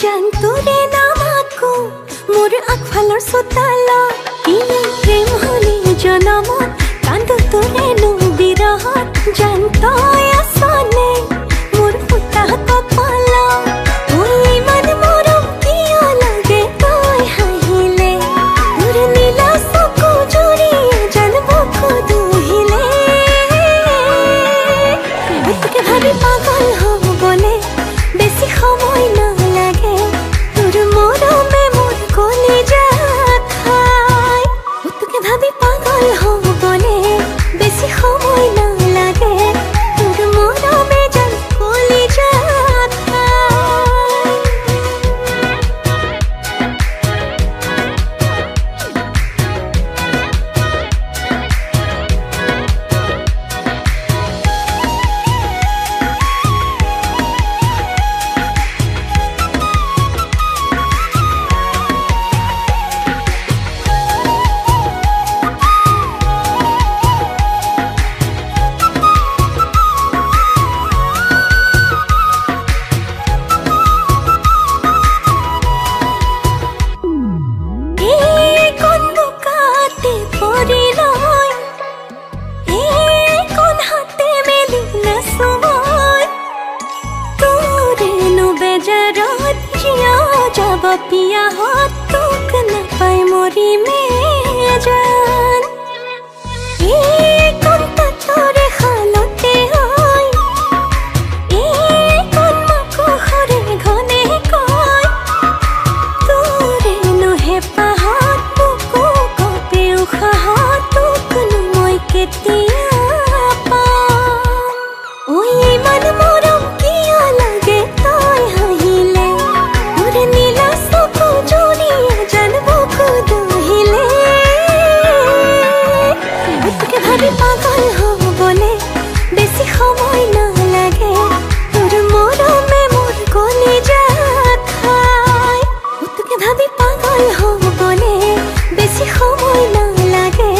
জানতোৰে নামাকো মোৰ আগফালৰ চোতালা কিনো প্ৰেম হলি জনমত কান্দো তোৰে বিৰহত জানতই আছনে মোৰ ফুটা কপালা ঐ ইমান মৰম কিয় লাগে তই হাঁহিলে তোৰ নীলা চকু জুৰি জানব খুদুহিলে তোকে ভাবি পাগল হ'বলে বেছি সময় না पिया हो तुक न पाए मोरी में जान कौन तोरे हालते होय कौन मको हरे घने कोय तोरे नो हे पाहत तुको कपे उखा तुक न मोय केतिया पा ओय मन मोरम किया लगे तोय हाहिले ओरे नीला पागल হ'বলে বেছি সময় নালাগে তোৰ মৰমে মোৰ কলিজাত খায় তোকে ভাবি পাগল হ'বলে বেছি সময় নালাগে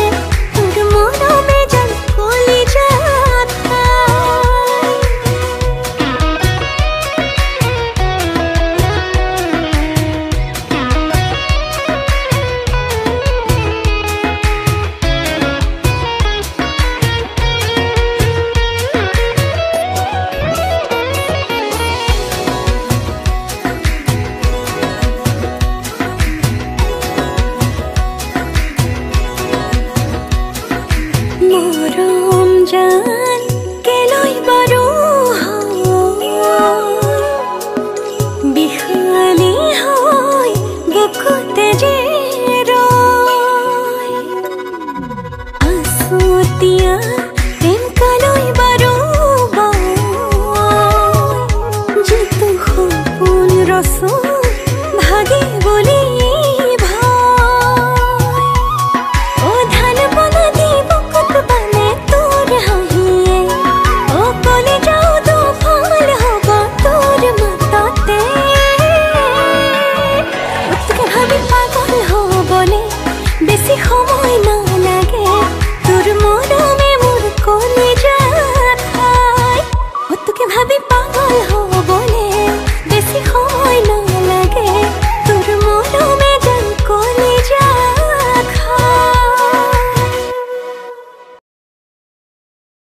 তোৰ মৰমে জান কলিজাত মৰম যা